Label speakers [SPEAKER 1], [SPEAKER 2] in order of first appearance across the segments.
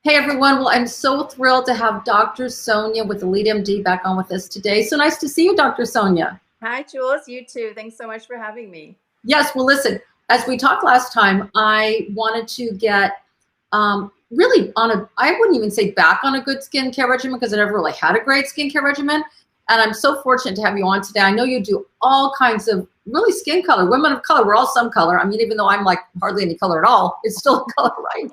[SPEAKER 1] Hey everyone, well I'm so thrilled to have Dr. Sonia with Elite MD back on with us today. So nice to see you, Dr. Sonia.
[SPEAKER 2] Hi, Jules. You too. Thanks so much for having me.
[SPEAKER 1] Yes, well listen, as we talked last time, I wanted to get really on I wouldn't even say back on a good skincare regimen because I never really had a great skincare regimen. And I'm so fortunate to have you on today. I know you do all kinds of really skin color, women of color, we're all some color. I mean, even though I'm like hardly any color at all, it's still a color, right?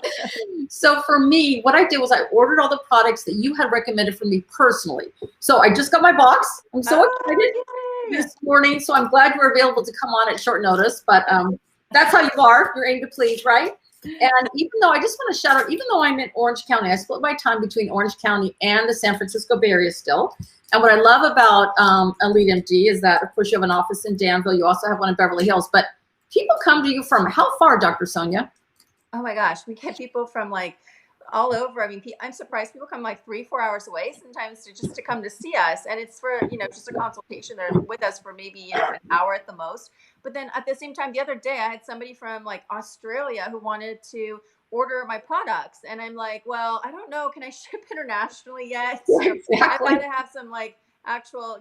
[SPEAKER 1] So for me, what I did was I ordered all the products that you had recommended for me personally. So I just got my box. I'm so excited this morning. So I'm glad you were available to come on at short notice, but that's how you are. You're aim to please, right? And even though I just want to shout out, even though I'm in Orange County, I split my time between Orange County and the San Francisco Bay Area still. And what I love about Elite MD is that, of course, you have an office in Danville. You also have one in Beverly Hills. But people come to you from how far, Dr. Sonia?
[SPEAKER 2] Oh my gosh, we get people from like all over. I mean, I'm surprised people come like 3-4 hours away sometimes just to come to see us. And it's for, just a consultation. They're with us for maybe, an hour at the most. But then at the same time, the other day, I had somebody from like Australia who wanted to order my products. And I'm like, well, I don't know. Can I ship internationally yet? So
[SPEAKER 1] Exactly.
[SPEAKER 2] I've got to have some like actual,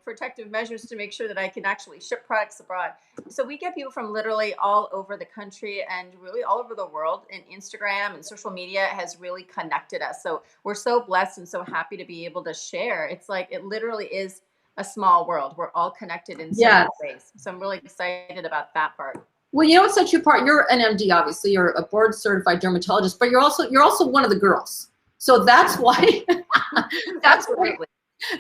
[SPEAKER 2] protective measures to make sure that I can actually ship products abroad. So we get people from literally all over the country and really all over the world, and Instagram and social media has really connected us. So we're so blessed and so happy to be able to share. It's like, it literally is a small world. We're all connected in so many ways. So I'm really excited about that part.
[SPEAKER 1] Well, you know what sets you apart? You're an MD, obviously. You're a board certified dermatologist, but you're also one of the girls. So that's why
[SPEAKER 2] Absolutely.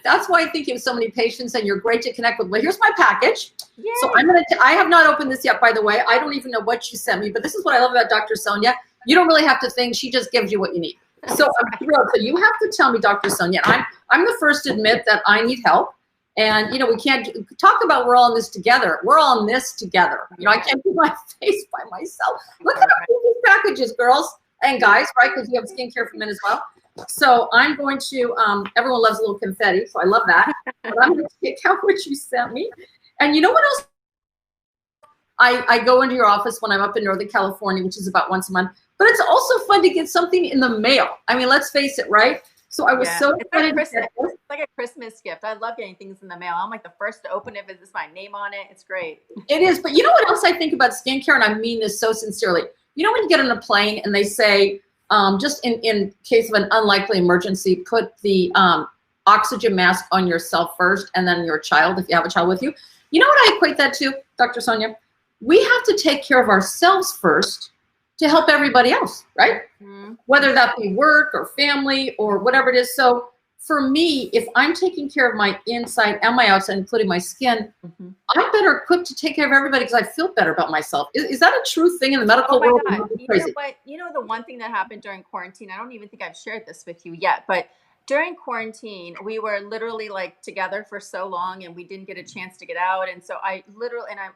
[SPEAKER 1] That's why I think you have so many patients and you're great to connect with. Well, here's my package.
[SPEAKER 2] Yay.
[SPEAKER 1] So I have not opened this yet, by the way. I don't even know what you sent me, but this is what I love about Dr. Sonia. You don't really have to think. She just gives you what you need. So I'm thrilled. So you have to tell me, Dr. Sonia, I'm the first to admit that I need help. And, we can't talk about we're all in this together. We're all in this together. I can't do my face by myself. Look at how big these packages, girls and guys, right? Because you have skincare for men as well. So I'm going to, everyone loves a little confetti, so I love that. But I'm going to take out what you sent me. And you know what else? I go into your office when I'm up in Northern California, which is about once a month. But it's also fun to get something in the mail. I mean, let's face it, right? So I was so excited.
[SPEAKER 2] It's like a Christmas gift. I love getting things in the mail. I'm like the first to open it. It's my name on it. It's great.
[SPEAKER 1] It is. But you know what else I think about skincare? And I mean this so sincerely. When you get on a plane and they say, just in case of an unlikely emergency, put the oxygen mask on yourself first and then your child, if you have a child with you. You know what I equate that to, Dr. Sonia? We have to take care of ourselves first to help everybody else, right? Mm-hmm. Whether that be work or family or whatever it is. So for me, if I'm taking care of my inside and my outside, including my skin, mm-hmm. I'm better equipped to take care of everybody because I feel better about myself. Is that a true thing in the medical world?
[SPEAKER 2] God. You know what? The one thing that happened during quarantine, I don't even think I've shared this with you yet, but during quarantine, we were literally like together for so long and we didn't get a chance to get out. And so I'm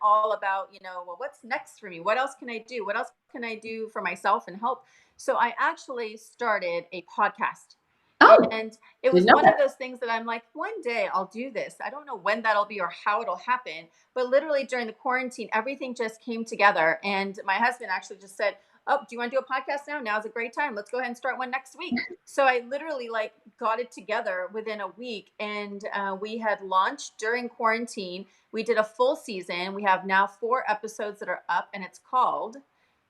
[SPEAKER 2] all about, well, what's next for me? What else can I do? What else can I do for myself and help? So I actually started a podcast. Oh, and it was one of those things that I'm like, one day I'll do this. I don't know when that'll be or how it'll happen. But literally during the quarantine, everything just came together. And my husband actually just said, oh, do you want to do a podcast now? Now's a great time. Let's go ahead and start one next week. So I literally got it together within a week. And we had launched during quarantine. We did a full season. We have now 4 episodes that are up, and it's called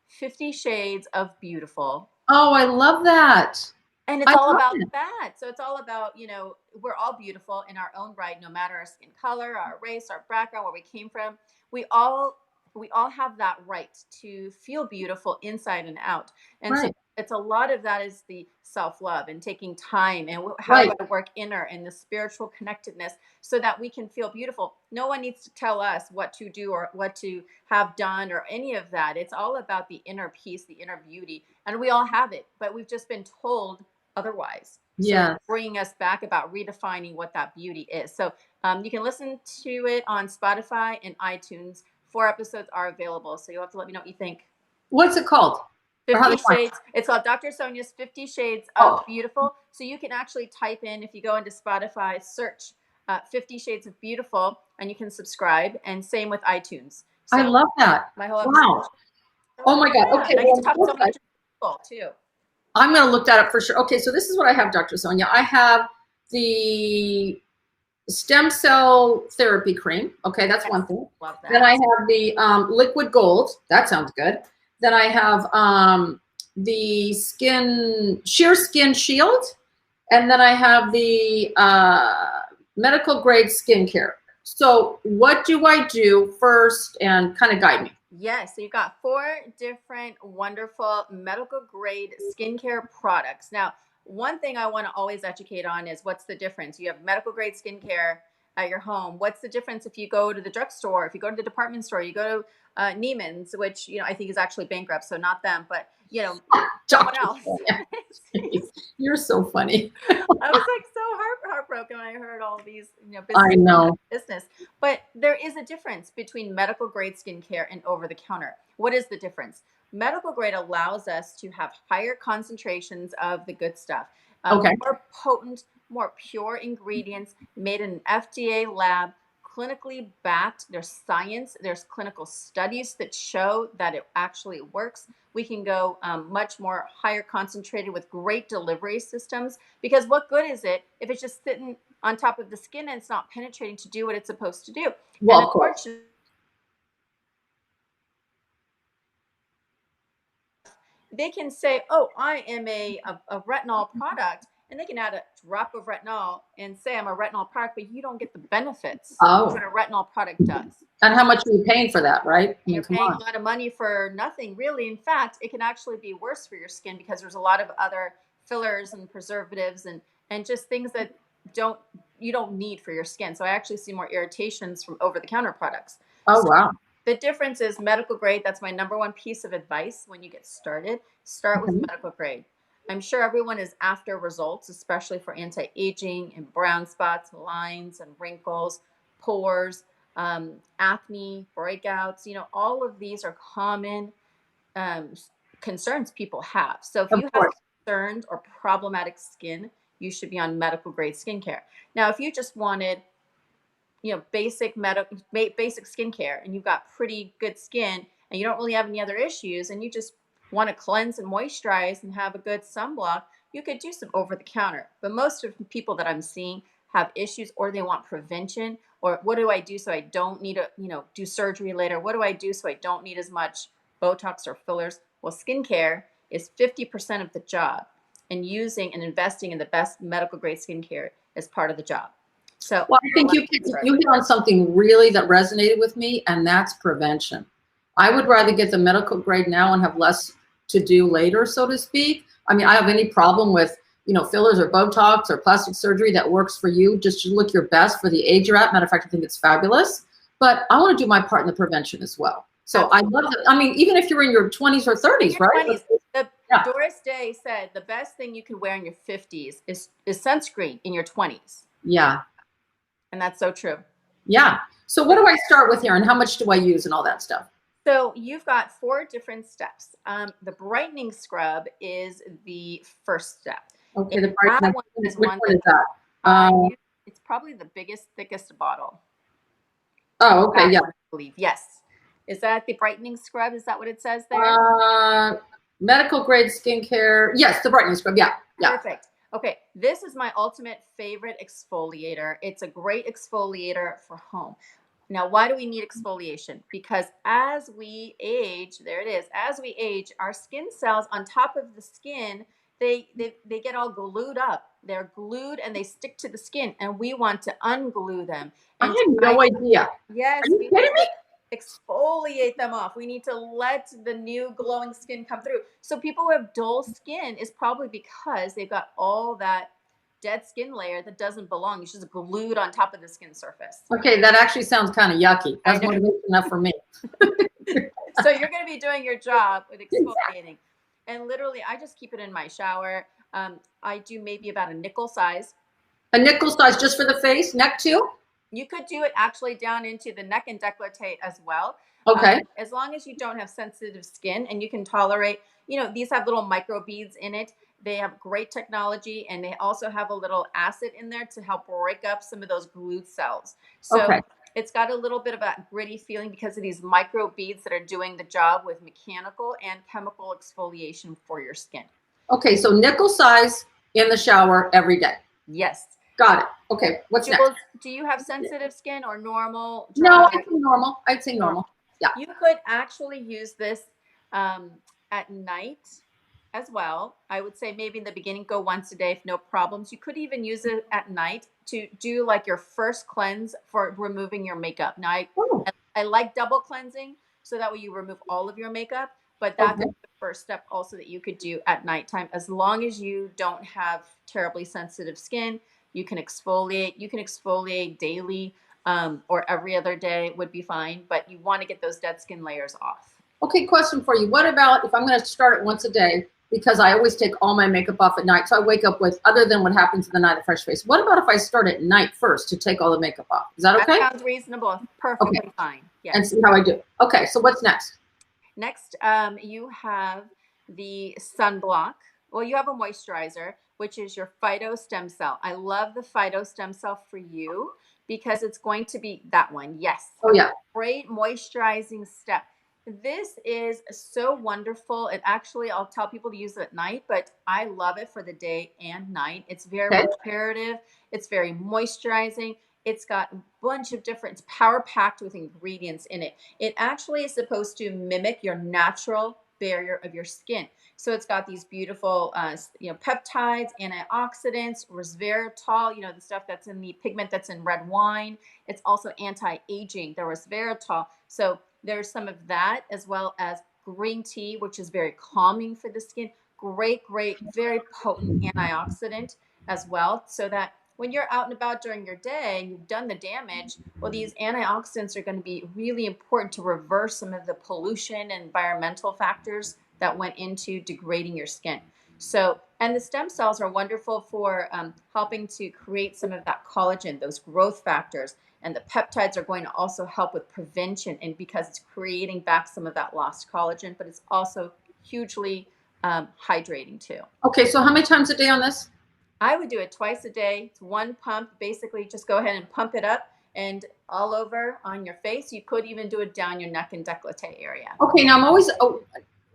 [SPEAKER 2] 50 Shades of Beautiful.
[SPEAKER 1] Oh, I love that.
[SPEAKER 2] And it's all about that. So it's all about, we're all beautiful in our own right, no matter our skin color, our race, our background, where we came from. We all have that right to feel beautiful inside and out. And so it's a lot of that is the self-love and taking time and how do I work inner and the spiritual connectedness so that we can feel beautiful. No one needs to tell us what to do or what to have done or any of that. It's all about the inner peace, the inner beauty. And we all have it, but we've just been told otherwise.
[SPEAKER 1] Yeah.
[SPEAKER 2] So bringing us back about redefining what that beauty is. So you can listen to it on Spotify and iTunes. 4 episodes are available. So you'll have to let me know what you think.
[SPEAKER 1] What's it called?
[SPEAKER 2] 50 Shades. It's called Dr. Sonia's 50 Shades of Beautiful. So you can actually type in, if you go into Spotify, search 50 Shades of Beautiful, and you can subscribe. And same with iTunes. So
[SPEAKER 1] I love that.
[SPEAKER 2] My whole
[SPEAKER 1] wow. Oh my God. Okay.
[SPEAKER 2] I get to talk to so many people too.
[SPEAKER 1] I'm going to look that up for sure. Okay, so this is what I have, Dr. Sonia. I have the stem cell therapy cream. Okay, that's
[SPEAKER 2] Yes,
[SPEAKER 1] one thing.
[SPEAKER 2] love
[SPEAKER 1] Then
[SPEAKER 2] that.
[SPEAKER 1] I have the liquid gold. That sounds good. Then I have the sheer skin shield. And then I have the medical grade skincare. So what do I do first, and kind of guide me?
[SPEAKER 2] Yes, so you've got 4 different wonderful medical grade skincare products. Now, one thing I want to always educate on is what's the difference? You have medical grade skincare at your home. What's the difference if you go to the drugstore, if you go to the department store, you go to Neiman's, which I think is actually bankrupt, so not them, but someone
[SPEAKER 1] Dr.
[SPEAKER 2] else.
[SPEAKER 1] Sonia, you're so funny.
[SPEAKER 2] I was like so heartbroken when I heard all these,
[SPEAKER 1] I
[SPEAKER 2] business
[SPEAKER 1] know.
[SPEAKER 2] business. But there is a difference between medical grade skincare and over the counter. What is the difference? Medical grade allows us to have higher concentrations of the good stuff,
[SPEAKER 1] Okay.
[SPEAKER 2] more potent, more pure ingredients made in an FDA lab, clinically backed. There's science, there's clinical studies that show that it actually works. We can go much more higher concentrated with great delivery systems, because what good is it if it's just sitting on top of the skin and it's not penetrating to do what it's supposed to do?
[SPEAKER 1] Well,
[SPEAKER 2] And
[SPEAKER 1] of course.
[SPEAKER 2] unfortunately, they can say, oh, I am a retinol product, and they can add a drop of retinol and say I'm a retinol product, but you don't get the benefits of
[SPEAKER 1] Oh,
[SPEAKER 2] what a retinol product does.
[SPEAKER 1] and how much are you paying for that, right? I mean,
[SPEAKER 2] You're
[SPEAKER 1] come
[SPEAKER 2] paying
[SPEAKER 1] on.
[SPEAKER 2] a lot of money for nothing, really. In fact, it can actually be worse for your skin because there's a lot of other fillers and preservatives and just things that don't you don't need for your skin. So I actually see more irritations from over-the-counter products.
[SPEAKER 1] Oh,
[SPEAKER 2] So
[SPEAKER 1] wow.
[SPEAKER 2] the difference is medical grade. That's my number one piece of advice when you get started. Start with
[SPEAKER 1] Okay.
[SPEAKER 2] medical grade. I'm sure everyone is after results, especially for anti-aging and brown spots, lines and wrinkles, pores, acne, breakouts. All of these are common um, concerns people have. So if
[SPEAKER 1] Of
[SPEAKER 2] you have
[SPEAKER 1] course.
[SPEAKER 2] concerned or problematic skin, you should be on medical grade skincare. Now, if you just wanted basic skincare and you've got pretty good skin and you don't really have any other issues and you just want to cleanse and moisturize and have a good sunblock, you could do some over the counter. But most of the people that I'm seeing have issues, or they want prevention, or what do I do so I don't need to do surgery later? What do I do so I don't need as much Botox or fillers? Well, skincare is 50% of the job, and using and investing in the best medical grade skincare is part of the job. So
[SPEAKER 1] Well, I think you hit on something really that resonated with me, and that's prevention. I would rather get the medical grade now and have less to do later, so to speak. I mean, I have any problem with, fillers or Botox or plastic surgery that works for you. Just to look your best for the age you're at. Matter of fact, I think it's fabulous. But I want to do my part in the prevention as well. So
[SPEAKER 2] Absolutely.
[SPEAKER 1] I love it. I mean, even if you're in your 20s or 30s,
[SPEAKER 2] Your
[SPEAKER 1] right?
[SPEAKER 2] 20s.
[SPEAKER 1] Yeah.
[SPEAKER 2] Doris Day said the best thing you can wear in your 50s is sunscreen in your 20s.
[SPEAKER 1] Yeah.
[SPEAKER 2] And that's so true.
[SPEAKER 1] Yeah. So what do I start with here, and how much do I use and all that stuff?
[SPEAKER 2] So you've got 4 different steps. The brightening scrub is the first step.
[SPEAKER 1] Okay,
[SPEAKER 2] And
[SPEAKER 1] the
[SPEAKER 2] that
[SPEAKER 1] brightening.
[SPEAKER 2] one
[SPEAKER 1] Which
[SPEAKER 2] is
[SPEAKER 1] one
[SPEAKER 2] one
[SPEAKER 1] is
[SPEAKER 2] that
[SPEAKER 1] that?
[SPEAKER 2] I use. It's probably the biggest, thickest bottle.
[SPEAKER 1] Oh, okay,
[SPEAKER 2] That
[SPEAKER 1] yeah.
[SPEAKER 2] one, I believe. Yes. Is that the brightening scrub? Is that what it says there?
[SPEAKER 1] Uh, medical grade skincare. Yes, the brightening scrub. Yeah, yeah.
[SPEAKER 2] Perfect. Okay, this is my ultimate favorite exfoliator. It's a great exfoliator for home. Now, why do we need exfoliation? Because as we age, there it is, as we age, our skin cells on top of the skin, they get all glued up. They're glued and they stick to the skin, and we want to unglue them.
[SPEAKER 1] I
[SPEAKER 2] And
[SPEAKER 1] had no idea. Are
[SPEAKER 2] yes,
[SPEAKER 1] you
[SPEAKER 2] we need
[SPEAKER 1] kidding me?
[SPEAKER 2] to exfoliate them off. We need to let the new glowing skin come through. So people who have dull skin is probably because they've got all that dead skin layer that doesn't belong. It's just glued on top of the skin surface.
[SPEAKER 1] Okay, that actually sounds kind of yucky.
[SPEAKER 2] I
[SPEAKER 1] That's
[SPEAKER 2] know.
[SPEAKER 1] motivation enough for me.
[SPEAKER 2] So you're going to be doing your job with
[SPEAKER 1] Exactly.
[SPEAKER 2] exfoliating. And literally, I just keep it in my shower. I do maybe about a nickel size.
[SPEAKER 1] A nickel size just for the face, neck too?
[SPEAKER 2] You could do it actually down into the neck and décolleté as well.
[SPEAKER 1] Okay.
[SPEAKER 2] As long as you don't have sensitive skin and you can tolerate, these have little micro beads in it. They have great technology, and they also have a little acid in there to help break up some of those glued cells. So
[SPEAKER 1] Okay.
[SPEAKER 2] it's got a little bit of a gritty feeling because of these micro beads that are doing the job with mechanical and chemical exfoliation for your skin.
[SPEAKER 1] Okay, so nickel size in the shower every day.
[SPEAKER 2] Yes.
[SPEAKER 1] Got it. Okay, what's next?
[SPEAKER 2] Do you have sensitive skin or normal,
[SPEAKER 1] No,
[SPEAKER 2] dry?
[SPEAKER 1] I'd say normal. I'd say normal. Yeah.
[SPEAKER 2] You could actually use this at night as well. I would say maybe in the beginning, go once a day if no problems. You could even use it at night to do like your first cleanse for removing your makeup. Now, I like double cleansing so that way you remove all of your makeup, but that's the first step also that you could do at nighttime. As long as you don't have terribly sensitive skin, you can exfoliate. You can exfoliate daily or every other day would be fine, but you want to get those dead skin layers off.
[SPEAKER 1] Okay, question for you. What about if I'm going to start it once a day, because I always take all my makeup off at night, so I wake up with, other than what happens in the night, a fresh face. What about if I start at night first to take all the makeup off? Is that okay?
[SPEAKER 2] That sounds reasonable. Perfectly fine. Yes.
[SPEAKER 1] And see how I do. Okay, so what's next?
[SPEAKER 2] Next, you have the sunblock. Well, you have a moisturizer, which is your phyto stem cell. I love the phyto stem cell for you because it's going to be that one. Yes.
[SPEAKER 1] Oh, yeah.
[SPEAKER 2] Great moisturizing step. This is so wonderful. It actually, I'll tell people to use it at night, but I love it for the day and night. It's very reparative. It's very moisturizing. It's got a bunch of different, it's power packed with ingredients in it. It actually is supposed to mimic your natural barrier of your skin. So it's got these beautiful, peptides, antioxidants, resveratrol, the stuff that's in the pigment that's in red wine. It's also anti-aging, the resveratrol. So there's some of that, as well as green tea, which is very calming for the skin. Great, very potent antioxidant as well. So that when you're out and about during your day and you've done the damage, well, these antioxidants are going to be really important to reverse some of the pollution and environmental factors that went into degrading your skin. So, and the stem cells are wonderful for helping to create some of that collagen, those growth factors. And the peptides are going to also help with prevention, and because it's creating back some of that lost collagen, but it's also hugely hydrating too.
[SPEAKER 1] Okay, so how many times a day on this?
[SPEAKER 2] I would do it twice a day. It's one pump. Basically, just go ahead and pump it up and all over on your face. You could even do it down your neck and décolleté area.
[SPEAKER 1] Okay, now I'm always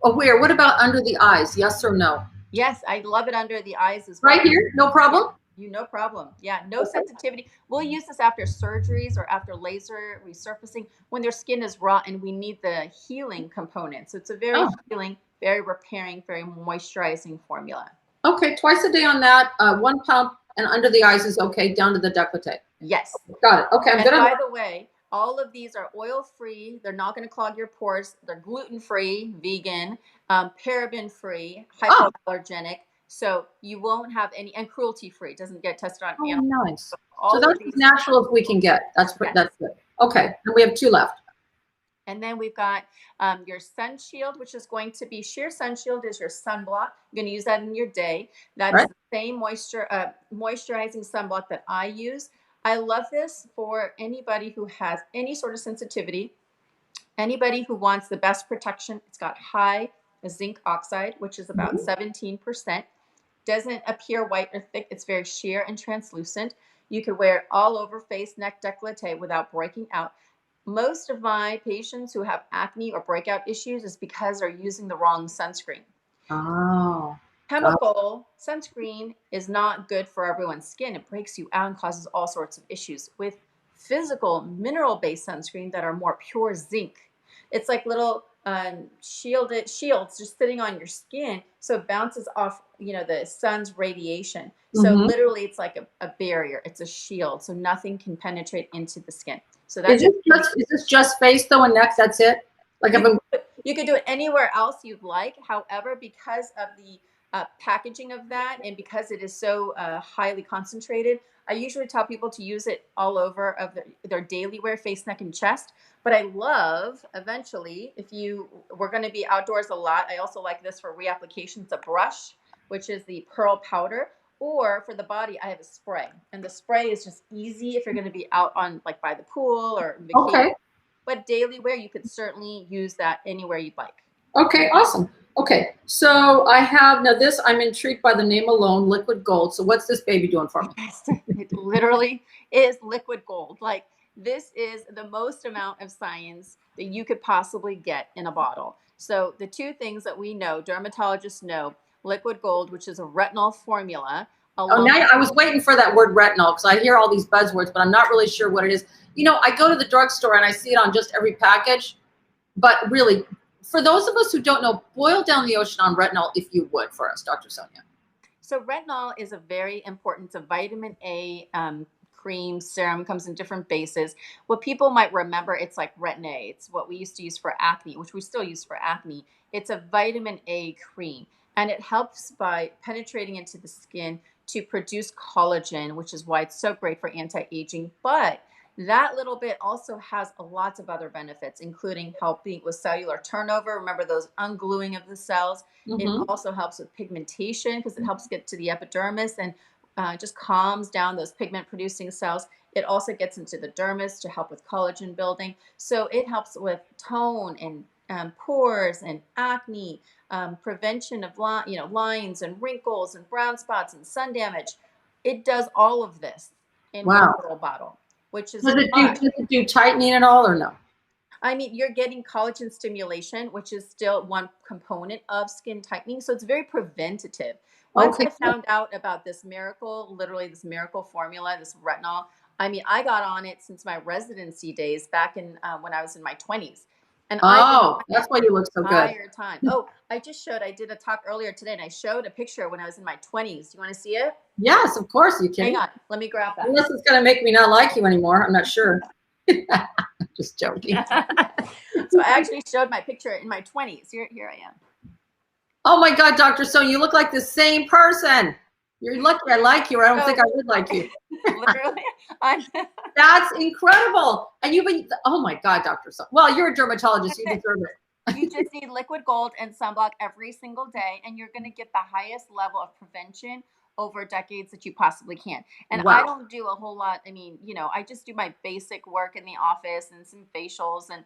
[SPEAKER 1] aware. What about under the eyes? Yes or no?
[SPEAKER 2] Yes, I love it under the eyes as well.
[SPEAKER 1] Right here? No problem?
[SPEAKER 2] No problem. Yeah, no sensitivity. We'll use this after surgeries or after laser resurfacing when their skin is raw and we need the healing component. So it's a very healing, very repairing, very moisturizing formula.
[SPEAKER 1] Okay, twice a day on that. One pump and under the eyes is okay, down to the décolleté.
[SPEAKER 2] Yes.
[SPEAKER 1] Got it. Okay, I'm good.
[SPEAKER 2] By the way, all of these are oil-free. They're not going to clog your pores. They're gluten-free, vegan, paraben-free, hypoallergenic. So you won't have any, and cruelty-free. It doesn't get tested on animals.
[SPEAKER 1] Nice. So that's as natural as we can get. That's good. Okay, and we have two left.
[SPEAKER 2] And then we've got your sun shield, which is going to be sheer sun shield is your sunblock. You're going to use that in your day. That is the same moisturizing sunblock that I use. I love this for anybody who has any sort of sensitivity, anybody who wants the best protection. It's got high zinc oxide, which is about 17%. Doesn't appear white or thick. It's very sheer and translucent. You could wear it all over face, neck, décolleté without breaking out. Most of my patients who have acne or breakout issues is because they're using the wrong sunscreen.
[SPEAKER 1] Oh.
[SPEAKER 2] Chemical sunscreen is not good for everyone's skin. It breaks you out and causes all sorts of issues. With physical mineral-based sunscreen that are more pure zinc, it's like little shields just sitting on your skin, so it bounces off the sun's radiation. So literally it's like a barrier. It's a shield, so nothing can penetrate into the skin. So that's
[SPEAKER 1] is this just face though and neck? That's it? Like
[SPEAKER 2] you could do it anywhere else you'd like. However, because of the packaging of that and because it is so highly concentrated, I usually tell people to use it all over of their daily wear, face, neck, and chest. But I love, eventually, if we're going to be outdoors a lot, I also like this for reapplication. It's a brush, which is the pearl powder. Or for the body, I have a spray. And the spray is just easy if you're going to be out on, like, by the pool or vacation. Okay. But daily wear, you could certainly use that anywhere you'd like.
[SPEAKER 1] Okay, awesome. Okay, so I have, now this, I'm intrigued by the name alone, liquid gold. So what's this baby doing for me?
[SPEAKER 2] It literally is liquid gold. Like, this is the most amount of science that you could possibly get in a bottle. So the two things that we know, dermatologists know, Liquid Gold, which is a retinol formula.
[SPEAKER 1] Oh, now I was waiting for that word retinol because I hear all these buzzwords, but I'm not really sure what it is. You know, I go to the drugstore and I see it on just every package, but really, for those of us who don't know, boil down the ocean on retinol if you would for us, Dr. Sonia.
[SPEAKER 2] So retinol is a very important, it's a vitamin A cream serum, comes in different bases. What people might remember, it's like Retin-A. It's what we used to use for acne, which we still use for acne. It's a vitamin A cream, and it helps by penetrating into the skin to produce collagen, which is why it's so great for anti-aging. But that little bit also has lots of other benefits, including helping with cellular turnover. Remember those ungluing of the cells. It also helps with pigmentation because it helps get to the epidermis and just calms down those pigment producing cells. It also gets into the dermis to help with collagen building. So it helps with tone and pores and acne, prevention of lines and wrinkles and brown spots and sun damage. It does all of this in one little bottle, which is
[SPEAKER 1] does it do tightening at all or no?
[SPEAKER 2] I mean, you're getting collagen stimulation, which is still one component of skin tightening. So it's very preventative. Once I found out about this miracle, literally this miracle formula, this retinol, I mean, I got on it since my residency days back in when I was in my 20s. And
[SPEAKER 1] that's why you look so good.
[SPEAKER 2] Time. Oh, I did a talk earlier today and I showed a picture when I was in my 20s. Do you want to see it?
[SPEAKER 1] Yes, of course you can.
[SPEAKER 2] Hang on, let me grab that.
[SPEAKER 1] Unless it's going to make me not like you anymore. I'm not sure. Just joking.
[SPEAKER 2] So I actually showed my picture in my 20s. Here I am.
[SPEAKER 1] Oh my God, Dr. Sonia, you look like the same person. You're lucky I like you. I don't think I would like you.
[SPEAKER 2] Literally.
[SPEAKER 1] That's incredible. And you've been, oh my God, Dr. Sonia. Well, you're a dermatologist. You deserve it.
[SPEAKER 2] You just need liquid gold and sunblock every single day, and you're going to get the highest level of prevention over decades that you possibly can. And I don't do a whole lot. I mean, I just do my basic work in the office and some facials and,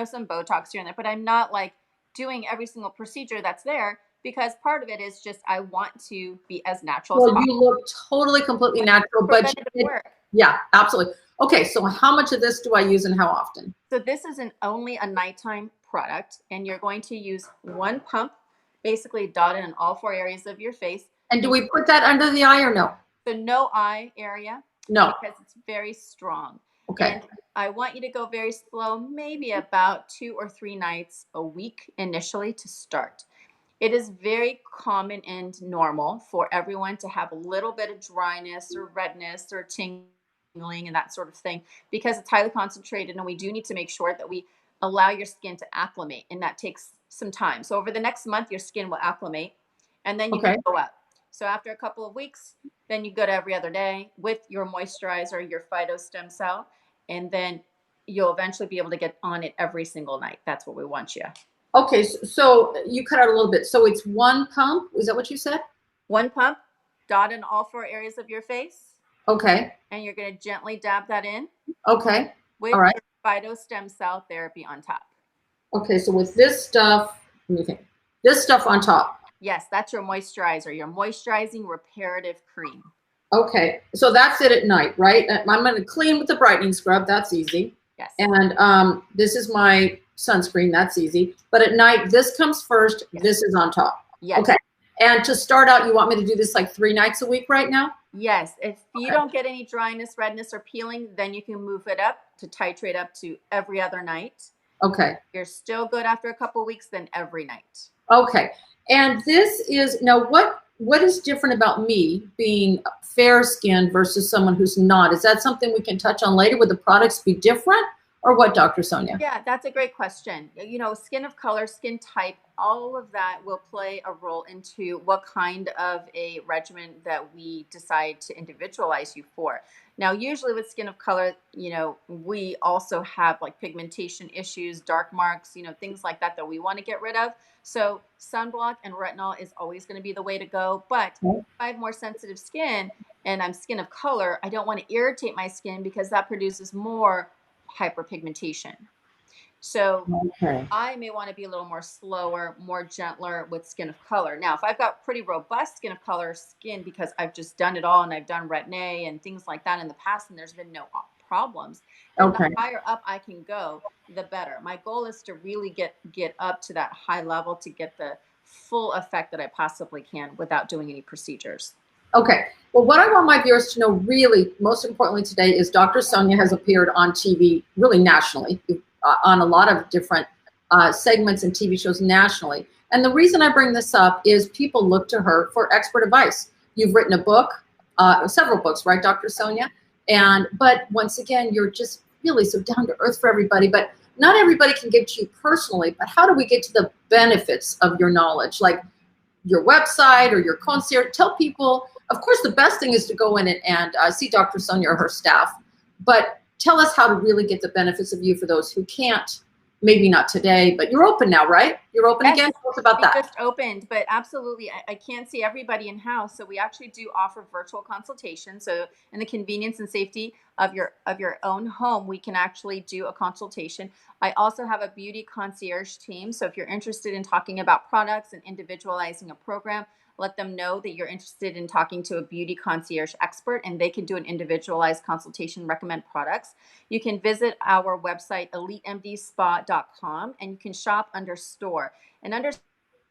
[SPEAKER 2] some Botox here and there, but I'm not like doing every single procedure that's there because part of it is just, I want to be as natural as possible.
[SPEAKER 1] You look totally, completely natural, but yeah, absolutely. Okay. So how much of this do I use and how often?
[SPEAKER 2] So this is only a nighttime product, and you're going to use one pump, basically dotted in all 4 areas of your face.
[SPEAKER 1] And do we put that under the eye or no?
[SPEAKER 2] So no eye area.
[SPEAKER 1] No.
[SPEAKER 2] Because it's very strong.
[SPEAKER 1] Okay.
[SPEAKER 2] And I want you to go very slow, maybe about 2 or 3 nights a week initially to start. It is very common and normal for everyone to have a little bit of dryness or redness or tingling and that sort of thing because it's highly concentrated, and we do need to make sure that we allow your skin to acclimate, and that takes some time. So over the next month, your skin will acclimate, and then you can go up. So after a couple of weeks, then you go to every other day with your moisturizer, your phytostem cell, and then you'll eventually be able to get on it every single night. That's what we want you.
[SPEAKER 1] Okay, so you cut out a little bit. So it's one pump. Is that what you said?
[SPEAKER 2] One pump, dot in all 4 areas of your face.
[SPEAKER 1] Okay.
[SPEAKER 2] And you're going to gently dab that in.
[SPEAKER 1] Okay.
[SPEAKER 2] With your phytostem cell therapy on top.
[SPEAKER 1] Okay, so with this stuff, let me think. This stuff on top.
[SPEAKER 2] Yes, that's your moisturizer, your moisturizing reparative cream.
[SPEAKER 1] Okay, so that's it at night, right? I'm going to clean with the brightening scrub. That's easy.
[SPEAKER 2] Yes.
[SPEAKER 1] And this is my sunscreen. That's easy. But at night, this comes first. Yes. This is on top.
[SPEAKER 2] Yes.
[SPEAKER 1] Okay. And to start out, you want me to do this like 3 nights a week right now?
[SPEAKER 2] Yes. If you don't get any dryness, redness, or peeling, then you can move it up to titrate up to every other night.
[SPEAKER 1] Okay.
[SPEAKER 2] If you're still good after a couple of weeks, then every night.
[SPEAKER 1] Okay. And this is, now what is different about me being fair skinned versus someone who's not? Is that something we can touch on later? Would the products be different or what, Dr. Sonia?
[SPEAKER 2] Yeah, that's a great question. Skin of color, skin type, all of that will play a role into what kind of a regimen that we decide to individualize you for. Now, usually with skin of color, we also have like pigmentation issues, dark marks, things like that we want to get rid of. So sunblock and retinol is always going to be the way to go. But if I have more sensitive skin and I'm skin of color, I don't want to irritate my skin because that produces more hyperpigmentation. So I may want to be a little more slower, more gentler with skin of color. Now, if I've got pretty robust skin of color skin because I've just done it all and I've done Retin-A and things like that in the past and there's been no problems, then the higher up I can go, the better. My goal is to really get up to that high level to get the full effect that I possibly can without doing any procedures.
[SPEAKER 1] Okay. Well, what I want my viewers to know really, most importantly today, is Dr. Sonia has appeared on TV really nationally, on a lot of different segments and TV shows nationally. And the reason I bring this up is people look to her for expert advice. You've written a book, several books, right, Dr. Sonia? But once again, you're just really so down to earth for everybody. But not everybody can get to you personally. But how do we get to the benefits of your knowledge, like your website or your concierge? Tell people. Of course, the best thing is to go in and see Dr. Sonia or her staff. But tell us how to really get the benefits of you for those who can't. Maybe not today, but you're open now, right? You're open again? Tell us about that.
[SPEAKER 2] We just opened, but absolutely, I can't see everybody in house. So we actually do offer virtual consultation. So in the convenience and safety of your own home, we can actually do a consultation. I also have a beauty concierge team. So if you're interested in talking about products and individualizing a program, let them know that you're interested in talking to a beauty concierge expert, and they can do an individualized consultation, recommend products. You can visit our website, elitemdspa.com, and you can shop under store. And under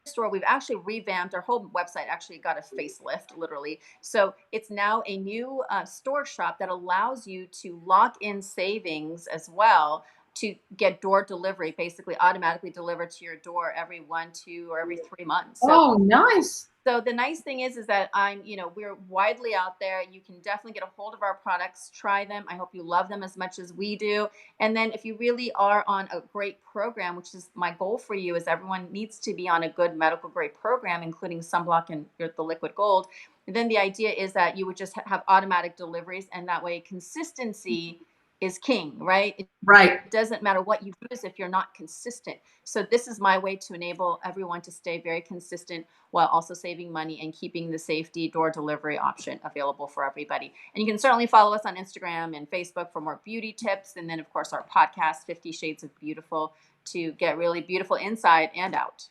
[SPEAKER 2] store, we've actually revamped our whole website, actually got a facelift, literally. So it's now a new store shop that allows you to lock in savings as well, to get door delivery, basically automatically delivered to your door every 1, 2, or every 3 months. So,
[SPEAKER 1] oh, nice.
[SPEAKER 2] So the nice thing is that we're widely out there. You can definitely get a hold of our products, try them. I hope you love them as much as we do. And then if you really are on a great program, which is my goal for you, is everyone needs to be on a good medical grade program, including sunblock and the liquid gold. And then the idea is that you would just have automatic deliveries, and that way consistency is king, right?
[SPEAKER 1] Right.
[SPEAKER 2] It doesn't matter what you use if you're not consistent. So this is my way to enable everyone to stay very consistent while also saving money and keeping the safety door delivery option available for everybody. And you can certainly follow us on Instagram and Facebook for more beauty tips. And then, of course, our podcast, 50 Shades of Beautiful, to get really beautiful inside and out.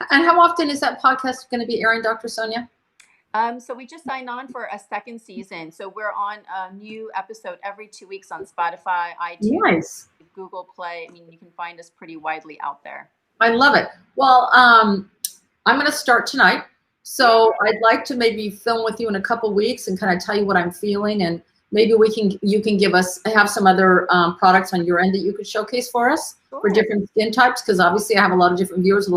[SPEAKER 1] And how often is that podcast going to be airing, Dr. Sonia?
[SPEAKER 2] So we just signed on for a second season. So we're on a new episode every 2 weeks on Spotify, iTunes,
[SPEAKER 1] nice.
[SPEAKER 2] Google Play. I mean, you can find us pretty widely out there.
[SPEAKER 1] I love it. Well, I'm going to start tonight. So I'd like to maybe film with you in a couple weeks and kind of tell you what I'm feeling. And maybe you can have some other products on your end that you could showcase for us for different skin types. Because obviously I have a lot of different viewers,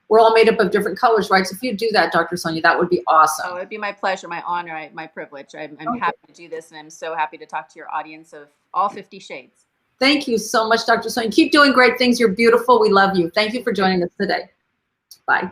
[SPEAKER 1] we're all made up of different colors, right? So if you do that, Dr. Sonia, that would be awesome.
[SPEAKER 2] Oh, it'd be my pleasure, my honor, my privilege. I'm happy to do this, and I'm so happy to talk to your audience of all 50 shades.
[SPEAKER 1] Thank you so much, Dr. Sonia. Keep doing great things. You're beautiful. We love you. Thank you for joining us today. Bye.